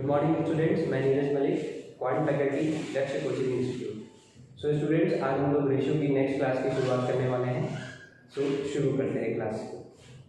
Good morning students, मैं Neeraj Malik, quant faculty, लक्ष्य coaching institute. So students, आज हम लोग रेशियो की नेक्स्ट क्लास की शुरुआत करने वाले हैं। सो शुरू करते हैं क्लास को।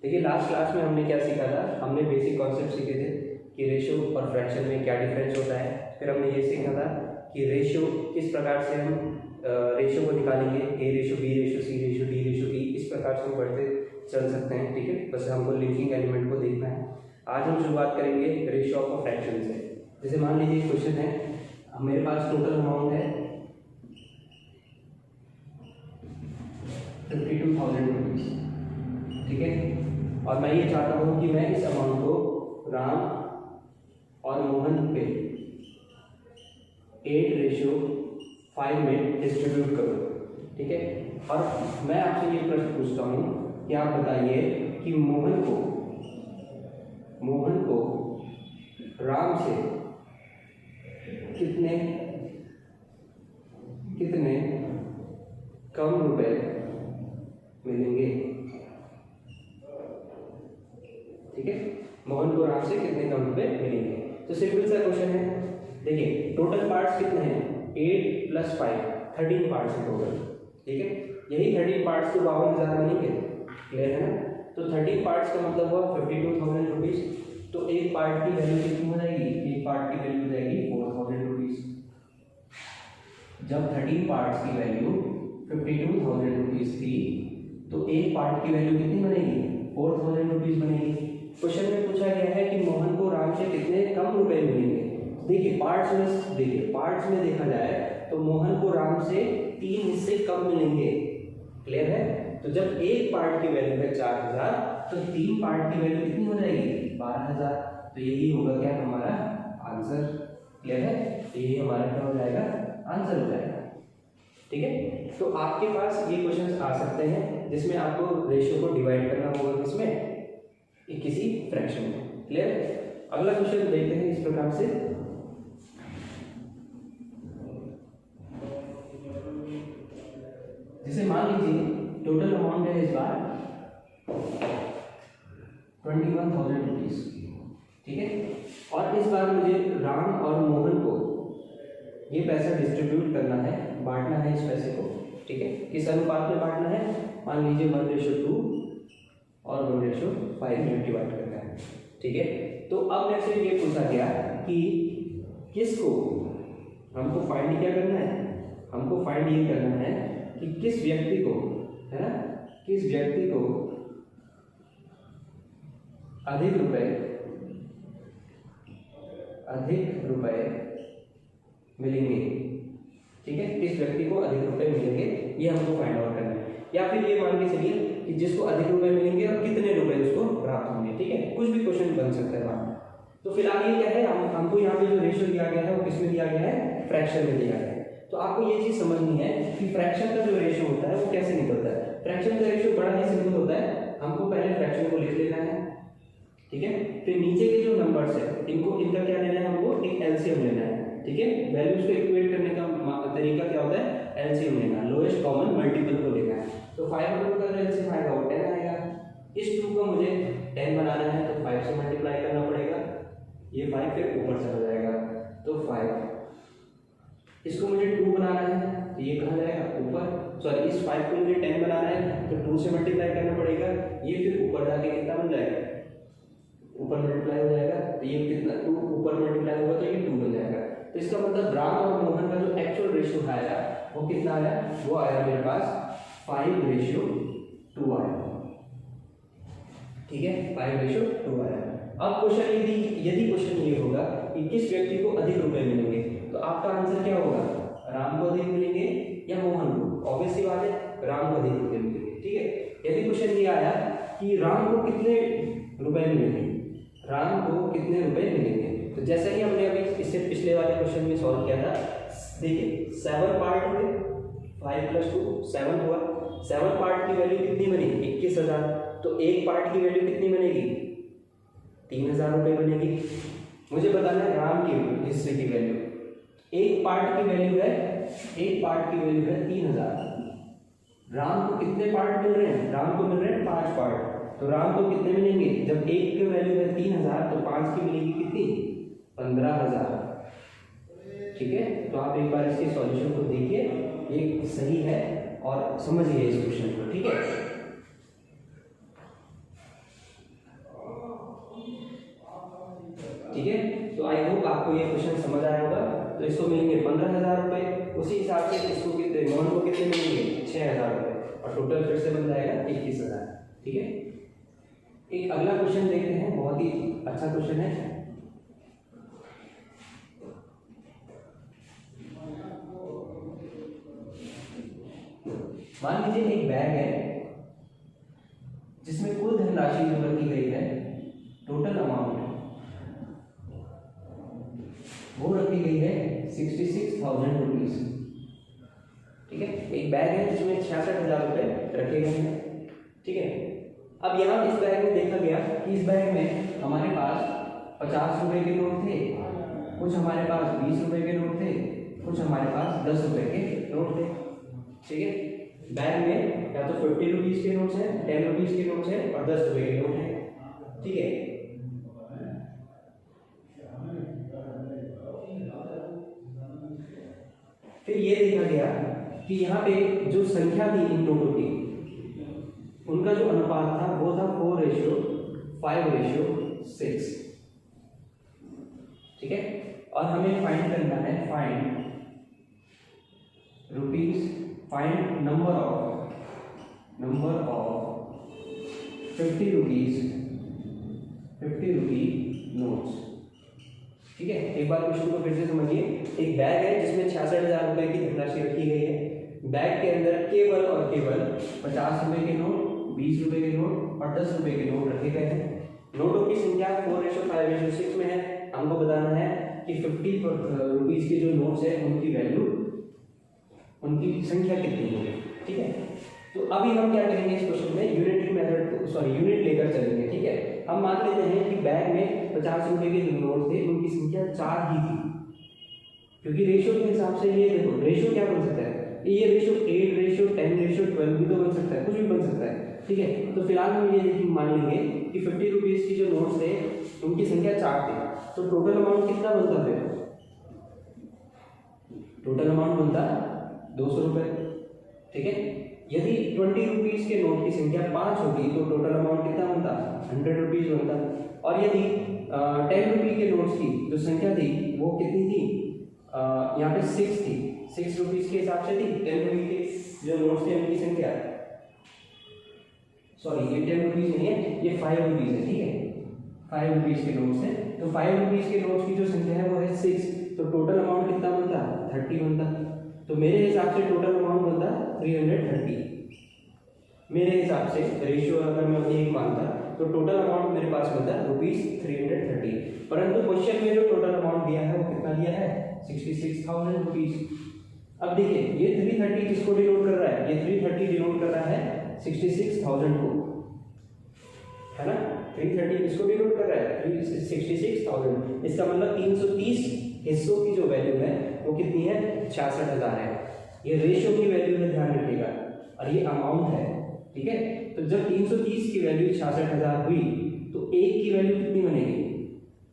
देखिए, लास्ट क्लास में हमने क्या सीखा था। हमने बेसिक कॉन्सेप्ट सीखे थे कि रेशियो और फ्रैक्शन में क्या डिफरेंस होता है। फिर हमने ये सीखा था कि रेशियो किस प्रकार से हम रेशियो को निकालेंगे, A ratio, B ratio, C ratio, D ratio, E, इस प्रकार से हम बढ़ते चल सकते हैं। ठीक है, बस हमको लिंकिंग एलिमेंट को देखना है। आज हम शुरुआत करेंगे रेशियो ऑफ अ फ्रैक्शन से। जैसे मान लीजिए क्वेश्चन है, मेरे पास टोटल अमाउंट है 52,000 रुपीज़। ठीक है, और मैं ये चाहता हूँ कि मैं इस अमाउंट को राम और मोहन पे 8:5 में डिस्ट्रीब्यूट करूँ। ठीक है, और मैं आपसे ये प्रश्न पूछता हूँ कि आप बताइए कि मोहन को राम से कितने कम रुपए मिलेंगे। ठीक है, मोहन को राम से कितने कम रुपए मिलेंगे। तो सिंपल सा क्वेश्चन है। देखिए, टोटल पार्ट्स कितने हैं, 8 + 5, 13 पार्ट्स हैं टोटल। ठीक है, यही 13 पार्ट्स तो 52,000 बनेंगे। क्लियर है ना। तो 13 पार्ट्स का मतलब हुआ 52,000 रुपीज़। तो एक पार्ट की वैल्यू कितनी हो जाएगी, एक पार्ट की वैल्यू हो जाएगी 4,000 रुपीज़। जब 13 पार्ट्स की वैल्यू 52,000 रुपीज़ थी, तो एक पार्ट की वैल्यू कितनी बनेगी, 4,000 रुपीज़ बनेगी। क्वेश्चन में पूछा गया है कि मोहन को राम से कितने कम रुपए मिलेंगे। देखिए, पार्ट्स में देखा जाए तो मोहन को राम से 3 हिस्से कम मिलेंगे। क्लियर है। तो जब एक पार्ट की वैल्यू है 4,000, तो 3 पार्ट की वैल्यू कितनी हो जाएगी, 12,000। तो यही होगा क्या हमारा आंसर। क्लियर है, तो यही हमारा क्या हो जाएगा, आंसर हो जाएगा। ठीक है, तो आपके पास ये क्वेश्चंस आ सकते हैं जिसमें आपको रेशियो को डिवाइड करना होगा, किसमें, किसी फ्रैक्शन में। क्लियर। अगला क्वेश्चन देखते हैं इस प्रकार से। जैसे मान लीजिए टोटल अमाउंट है इस बार 21,000 रुपीज़। ठीक है, और इस बार मुझे राम और मोहन को ये पैसा डिस्ट्रीब्यूट करना है, बांटना है इस पैसे को। ठीक है, किस अनुपात में बांटना है, मान लीजिए 1:2 और 1:5 में डिवाइड करना है। ठीक है, तो अब मेरे से ये पूछा गया कि किसको हमको फाइंड क्या करना है, हमको फाइंड ये करना है कि किस व्यक्ति को, है ना, किस व्यक्ति को अधिक रुपए मिलेंगे। ठीक है, किस व्यक्ति को अधिक रुपए मिलेंगे, ये हमको फाइंड आउट करना है। या फिर ये मान के चलिए कि जिसको अधिक रुपए मिलेंगे और कितने रुपए उसको प्राप्त होंगे। ठीक है, कुछ भी क्वेश्चन बन सकता है वहाँ। तो फिलहाल ये क्या है, हमको यहाँ पे जो रेशियो दिया गया है वो किसमें दिया गया है, फ्रैक्शन में दिया गया है। तो आपको ये चीज़ समझनी है कि फ्रैक्शन का जो रेशियो होता है वो कैसे निकलता है। फ्रैक्शन का रेशियो बड़ा ही सिंपल होता है। हमको पहले फ्रैक्शन को लिख लेना है। ठीक है, फिर नीचे के जो नंबर्स है इनका क्या लेना है, हमको एक एलसीएम लेना है। ठीक है, वैल्यूज को इक्वेट करने का तरीका क्या होता है, एलसीएम लेना, लोएस्ट कॉमन मल्टीपल को लेना है। तो 500 का जो एलसीएम आएगा वो 10 आएगा। इस 2 का मुझे 10 बनाना है तो 5 से मल्टीप्लाई करना पड़ेगा। ये 5 फिर ऊपर चला जाएगा तो 5। इसको मुझे 2 बनाना है तो ये कहाँ जाएगा, ऊपर। सॉरी, इस 5 को मुझे 10 बनाना है तो 2 से मल्टीप्लाई करना पड़ेगा। ये फिर ऊपर जाके कितना बन जाएगा, ऊपर मल्टीप्लाई हो जाएगा। तो ये कितना, 2 ऊपर मल्टीप्लाई होगा तो ये 2 बन जाएगा। तो इसका मतलब राम और मोहन का जो एक्चुअल रेशियो आया वो कितना आया, वो आया मेरे पास 5:2 आया। ठीक है, 5:2 आया। अब क्वेश्चन यदि क्वेश्चन ये होगा कि किस व्यक्ति को अधिक रुपए मिलेंगे, तो आपका आंसर क्या होगा, राम को अधिक मिलेंगे या मोहन को। ऑब्वियस सी बात है, राम को अधिक रुपए मिलेंगे। ठीक है, यदि क्वेश्चन ये आया कि राम को कितने रुपए मिलेंगे, राम को कितने रुपए मिलेंगे, तो जैसे ही हमने अभी इससे पिछले वाले क्वेश्चन में सॉल्व किया था। देखिए, 7 पार्ट हुए, 5 + 2 7 हुआ। 7 पार्ट की वैल्यू कितनी बनी, 21,000। तो एक पार्ट की वैल्यू कितनी बनेगी, 3,000 रुपये बनेगी। मुझे बताना है राम के हिस्से की वैल्यू। एक पार्ट की वैल्यू है 3,000। राम को कितने पार्ट मिल रहे हैं, राम को मिल रहे हैं 5 पार्ट। तो राम को कितने मिलेंगे, जब एक की वैल्यू है 3,000 तो 5 की मिलेगी कितनी, 15। 15,000। ठीक है, तो आप एक बार इसके सॉल्यूशन को देखिए, ये सही है और समझिए इस क्वेश्चन को। ठीक है, ठीक है, तो आई होप आपको ये क्वेश्चन समझ आया होगा। तो इसको मिलेंगे 15,000 रुपये, उसी हिसाब से इसको कितने नॉन को कितने मिलेंगे 6,000 रुपये, और टोटल फिर से बन जाएगा 21,000। ठीक है, एक अगला क्वेश्चन देखते हैं, बहुत ही अच्छा क्वेश्चन है। मान लीजिए एक बैग है जिसमें कुल धनराशि जो रखी गई है, टोटल अमाउंट वो रखी गई है 66,000 रुपीज। ठीक है, एक बैग है जिसमें 66,000 रुपये रखे गए हैं। ठीक है, अब यहाँ इस बैग में देखा गया कि इस बैग में हमारे पास 50 रुपए के नोट थे, कुछ हमारे पास 20 रुपए के नोट थे, कुछ हमारे पास 10 रुपए के नोट थे। ठीक है, बैग में या तो 50 रुपीज के नोट्स हैं, 10 रुपीज के नोट्स हैं और 10 रुपए के नोट हैं। ठीक है, फिर ये देखा गया कि यहाँ पे जो संख्या थी इन नोटों की, उनका जो अनुपात था वो था 4:5:6। ठीक है, और हमें फाइंड करना है, find rupees, find number of 50 rupee notes. ठीक है, एक बार क्वेश्चन को फिर से समझिए। एक बैग है जिसमें 66,000 रुपए की धनराशि रखी गई है। बैग के अंदर केवल और केवल 50 रुपए के नोट, 20 रुपए के नोट और 10 रुपए के नोट रखे गए हैं। नोटों की संख्या 4:5:6 में है। हमको बताना है कि 50 रुपीज के जो नोट्स है उनकी वैल्यू, उनकी संख्या कितनी होगी। ठीक है, तो अभी हम क्या करेंगे इस क्वेश्चन में, यूनिट लेकर चलेंगे। ठीक है, हम मान लेते हैं कि बैग में 50 रुपए के जो नोट थे उनकी संख्या 4 ही थी, क्योंकि रेशियो के हिसाब से ये देखो रेशियो क्या बन सकता है, ये रेशियो 8:10:12 भी तो बन सकता है, कुछ भी बन सकता है। ठीक है, तो फिलहाल हम ये देखिए मान लेंगे कि 50 रुपीज की जो नोट्स थे उनकी संख्या 4 थी, तो टोटल अमाउंट कितना बनता फिर, टोटल अमाउंट बनता 200 रुपए। ठीक है, यदि 20 रुपीज के नोट की संख्या 5 होगी तो टोटल अमाउंट कितना बनता, 100 रुपीज बनता। और यदि 10 रुपये के नोट्स की जो संख्या थी वो कितनी थी, यहाँ पे 6 थी, 6 रुपीज के हिसाब से थी। 10 रुपये के जो नोट्स थे उनकी संख्या, सॉरी ये 10 रुपीज नहीं है, ये 5 रुपीज है। ठीक है, 5 रुपीज के नोट्स है, तो 5 रुपीज के नोट्स की जो संख्या है वो है 6, तो टोटल अमाउंट कितना बनता, 30 बनता। तो मेरे हिसाब से टोटल अमाउंट बनता 330। मेरे हिसाब से रेशियो अगर मैं 1 मानता तो टोटल अमाउंट मेरे पास बनता ₹330। परंतु क्वेश्चन में जो टोटल अमाउंट दिया है वो कितना दिया है, 66,000 रुपीज। अब देखिए ये 330 किसको डिनोट कर रहा है, ये 330 डिनोट कर रहा है 66,000 को, है ना। 330 किसको डिनोट कर रहा है, 66,000। इसका मतलब 330 हिस्सों की जो वैल्यू है वो कितनी है, 66,000 है। ये रेशियो की वैल्यू में ध्यान रखिएगा, और ये अमाउंट है। ठीक है, तो जब 330 की वैल्यू 66,000 हुई तो 1 की वैल्यू कितनी बनेगी,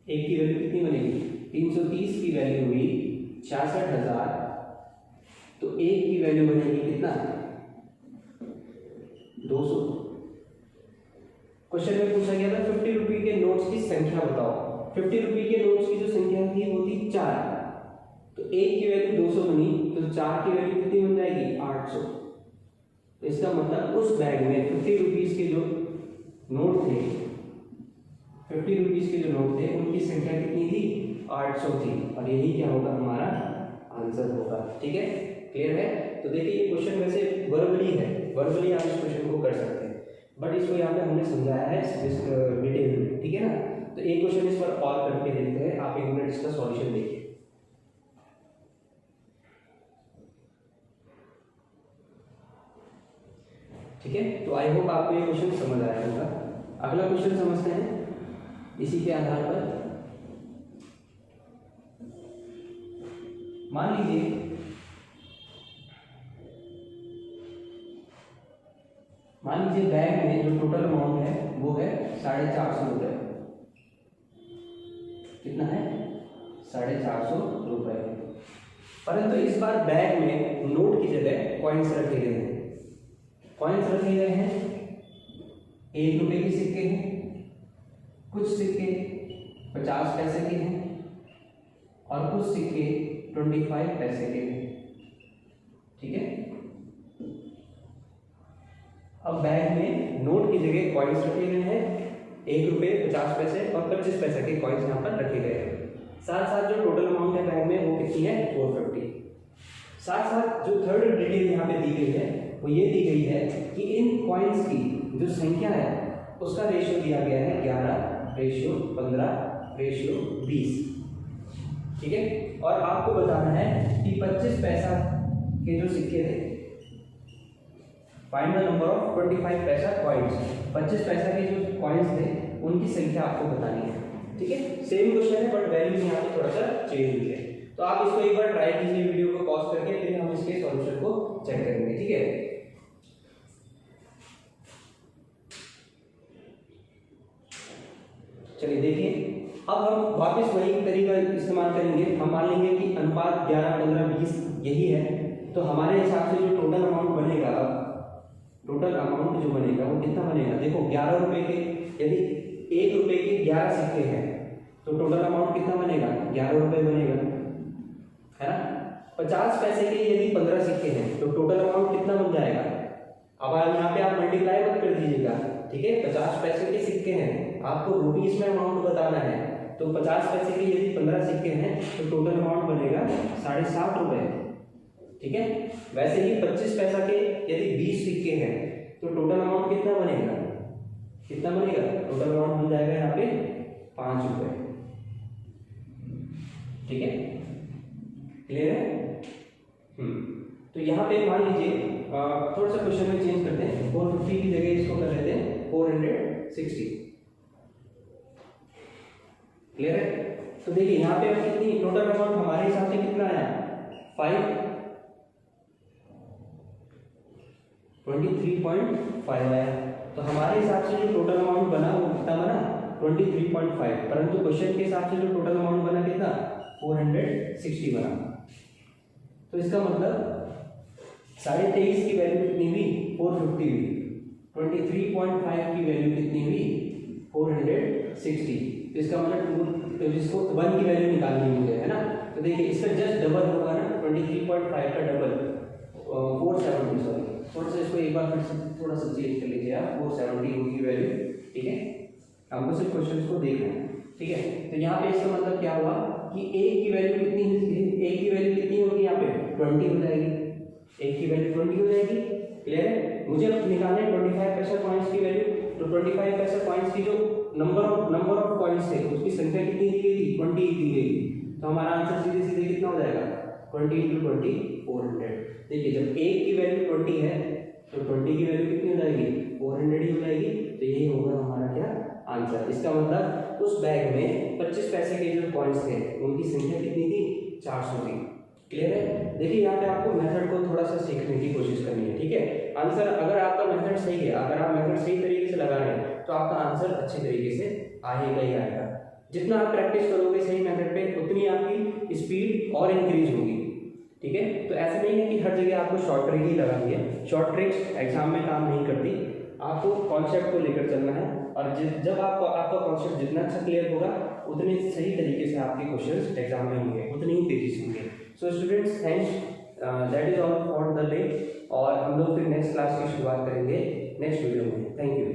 1 की वैल्यू कितनी बनेगी, 330 की वैल्यू हुई 66,000, तो 1 की वैल्यू बनेगी कितना, 200। क्वेश्चन में पूछा गया था 50 रुपये के नोट्स की संख्या बताओ। 50 रुपये के नोट्स की जो संख्या थी वो थी 4, तो 1 की वैल्यू 200 बनी, तो 4 की वैल्यू कितनी बन जाएगी, 800। इसका मतलब उस बैग में 50 रुपीज के जो नोट थे, 50 रुपीज के जो नोट थे उनकी संख्या कितनी थी, 800 थी, और यही क्या होगा, हमारा आंसर होगा। ठीक है, क्लियर है। तो देखिए ये क्वेश्चन वैसे वर्बली है, वर्बली आप इस क्वेश्चन को कर सकते हैं, बट इसको यहाँ पे हमने समझाया है डिटेल में। ठीक है ना, तो एक क्वेश्चन इस पर और करके देखते हैं, आप 1 मिनट इसका सॉल्यूशन देखिए। ठीक है, तो आई होप आपको ये क्वेश्चन समझ आया होगा। अगला क्वेश्चन समझते हैं इसी के आधार पर। मान लीजिए बैग में जो टोटल अमाउंट है वो है 450 रुपये। कितना है, 450 रुपये। परंतु इस बार बैग में नोट की जगह कॉइन्स रखे गए हैं। कॉइन्स रखे गए हैं, 1 रुपए के सिक्के हैं, कुछ सिक्के 50 पैसे के हैं और कुछ सिक्के 25 पैसे के हैं। ठीक है, अब बैग में नोट की जगह कॉइन्स रखे गए हैं, 1 रुपये 50 पैसे और 25 पैसे के कॉइन्स यहाँ पर रखे गए हैं। साथ साथ जो टोटल अमाउंट है बैग में वो कितनी है, 450। साथ साथ जो थर्ड डिटेल यहाँ पे दी गई है वो ये दी गई है कि इन कॉइन्स की जो संख्या है उसका रेशियो दिया गया है 11:15:20। ठीक है, और आपको बताना है कि 25 पैसा के जो सिक्के थे, फाइंड द नंबर ऑफ 25 पैसा कॉइन्स। 25 पैसा के जो कॉइन्स थे उनकी संख्या आपको बतानी है। ठीक है, सेम क्वेश्चन है बट वैल्यूज यहाँ पे थोड़ा सा चेंज हुई है। तो आप इसको एक बार ट्राई कीजिए वीडियो को पॉज करके, फिर हम इसके सॉल्यूशन को चेक करेंगे। ठीक है, चलिए देखिए, अब हम वापस वही तरीका इस्तेमाल करेंगे। हम मान लेंगे कि अनुपात 11:15:20 यही है, तो हमारे हिसाब से जो टोटल अमाउंट बनेगा, टोटल अमाउंट जो बनेगा वो कितना बनेगा, देखो 11 रुपए के, यदि 1 रुपए के 11 सिक्के हैं तो टोटल अमाउंट कितना बनेगा, 11 रुपए बनेगा, है ना। 50 पैसे के यदि 15 सिक्के हैं तो टोटल अमाउंट कितना बन जाएगा। अब यहाँ पे आप मल्टीप्लाई मत कर दीजिएगा। ठीक है, 50 पैसे के सिक्के हैं, आपको रुपीस में अमाउंट बताना है, तो 50 पैसे के यदि 15 सिक्के हैं तो टोटल अमाउंट बनेगा 7.5 रुपए। ठीक है, वैसे ही 25 पैसा के यदि 20 सिक्के हैं तो टोटल अमाउंट कितना बनेगा, कितना बनेगा, टोटल अमाउंट बन जाएगा यहाँ पे 5 रुपए। ठीक है, क्लियर है। तो यहाँ पे मान लीजिए थोड़ा सा क्वेश्चन में चेंज करते हैं, 450 की जगह इसको कर लेते हैं 460। क्लियर है। तो देखिए यहाँ पे अब कितनी टोटल अमाउंट हमारे हिसाब से कितना आया, 23.5 आया। तो हमारे हिसाब से जो टोटल अमाउंट बना वो कितना बना, 23.5। परंतु क्वेश्चन के हिसाब से जो टोटल अमाउंट बना कितना, 460 बना। तो इसका मतलब 23.5 की वैल्यू कितनी हुई, 450 हुई। 23.5 की वैल्यू कितनी हुई, 460। तो इसका मतलब तो जिसको 1 की वैल्यू निकालनी है मुझे, है ना। तो देखिए इसका जस्ट डबल होगा ना, 23.5 का डबल 470, सॉरी थोड़ा सा इसको एक बार फिर से थोड़ा सा चेंज कर लीजिए आप, 470 होगी वैल्यू। ठीक है, हमको सिर्फ क्वेश्चन को देखना है। ठीक है, तो यहाँ पे इसका मतलब क्या हुआ कि एक की वैल्यू कितनी, एक की वैल्यू कितनी होगी यहाँ पे 20 हो जाएगी, एक की वैल्यू 20 हो जाएगी। क्लियर है, मुझे निकालना है 25 पैसा कॉइन्स की वैल्यू। तो 25 पैसा कॉइन्स की जो नंबर ऑफ कॉइन्स थे उसकी संख्या कितनी दी गई थी, 20 दी गई। तो हमारा आंसर सीधे सीधे कितना हो जाएगा, 20 × 20 400। देखिए जब एक की वैल्यू 20 है तो 20 की वैल्यू कितनी हो जाएगी, 400 ही हो जाएगी। तो यही होगा हमारा क्या आंसर। इसका मतलब उस बैग में 25 पैसे के जो कॉइन्स थे उनकी संख्या कितनी थी, 400 थी। क्लियर है। देखिए यहाँ पे आपको मेथड को थोड़ा सा सीखने की कोशिश करनी है। ठीक है, आंसर अगर आपका मेथड सही है, अगर आप मेथड सही तरीके से लगा रहे हैं तो आपका आंसर अच्छे तरीके से आएगा ही आएगा। जितना आप प्रैक्टिस करोगे सही मेथड पे उतनी आपकी स्पीड और इंक्रीज होगी। ठीक है, तो ऐसा नहीं है कि हर जगह आपको शॉर्ट ट्रिक ही लगानी है, शॉर्ट ट्रिक्स एग्जाम में काम नहीं करती। आपको कॉन्सेप्ट को लेकर चलना है और जब आपका कॉन्सेप्ट जितना अच्छा क्लियर होगा उतने सही तरीके से आपके क्वेश्चंस एग्जाम में होंगे, उतनी ही तेजी से होंगे। So students thanks, that is all for the day. और हम लोग फिर नेक्स्ट क्लास की शुरुआत करेंगे नेक्स्ट वीडियो में। Thank you.